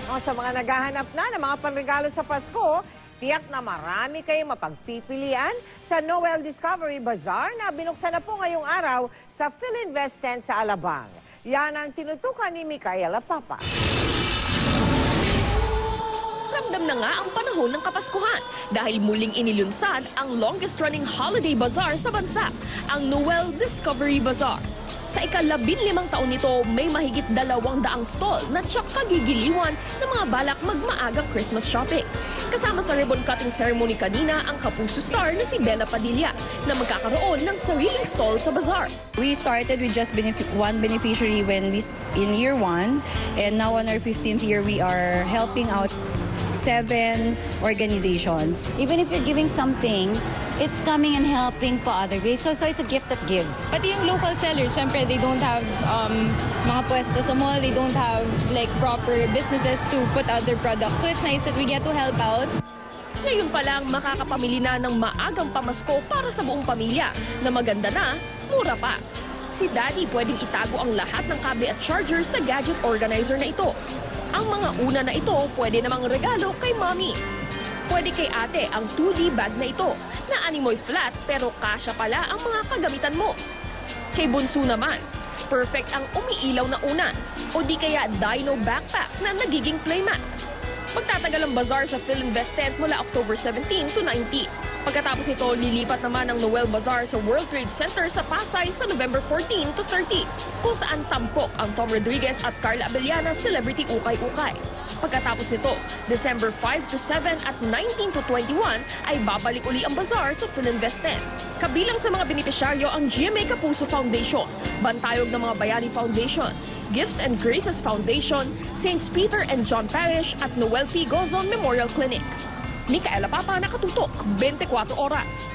O, sa mga naghahanap na ng mga panregalo sa Pasko, tiyak na marami kayong mapagpipilian sa Noel Discovery Bazaar na binuksan na po ngayong araw sa Philinvest Tent sa Alabang. Yan ang tinutukan ni Micaela Papa. Ramdam na nga ang panahon ng Kapaskuhan dahil muling inilunsad ang longest-running holiday bazaar sa bansa, ang Noel Discovery Bazaar. Sa ika-15 taon nito, may mahigit 200 stall na tsak kagigiliwan ng mga balak magmaagang Christmas shopping. Kasama sa ribbon cutting ceremony kanina ang kapuso star na si Bella Padilla na magkakaroon ng sariling stall sa bazaar. We started with just one beneficiary in year 1, and now on our 15th year we are helping out 7 organizations. Even if you're giving something, it's coming and helping pa other grades. So it's a gift that gives. Pati yung local sellers, syempre they don't have mga pwesto sa mall, they don't have like proper businesses to put out their products. So it's nice that we get to help out. Ngayon pa lang makakapamili na ng maagang pamasko para sa buong pamilya na maganda na, mura pa. Si Daddy pwedeng itago ang lahat ng kable at charger sa gadget organizer na ito. Ang mga una na ito pwede namang regalo kay Mommy. Pwede kay Ate ang 2D bag na ito na animoy flat pero kasya pala ang mga kagamitan mo. Kay Bunso naman, perfect ang umiilaw na unan o di kaya Dino backpack na nagiging playmat. Magtatagal ang bazaar sa Philinvest Tent mula October 17 to 19. Pagkatapos nito, lilipat naman ang Noel Bazaar sa World Trade Center sa Pasay sa November 14 to 30, kung saan tampok ang Tom Rodriguez at Carla Abellana Celebrity Ukay-Ukay. Pagkatapos nito, December 5 to 7 at 19 to 21 ay babalik uli ang bazaar sa Philinvest Tent. Kabilang sa mga benepisyaryo ang GMA Kapuso Foundation, Bantayog ng mga Bayani Foundation, Gifts and Graces Foundation, Saints Peter and John Parish at Noel P. Gozon Memorial Clinic. Micaela Papa, nakatutok, 24 oras.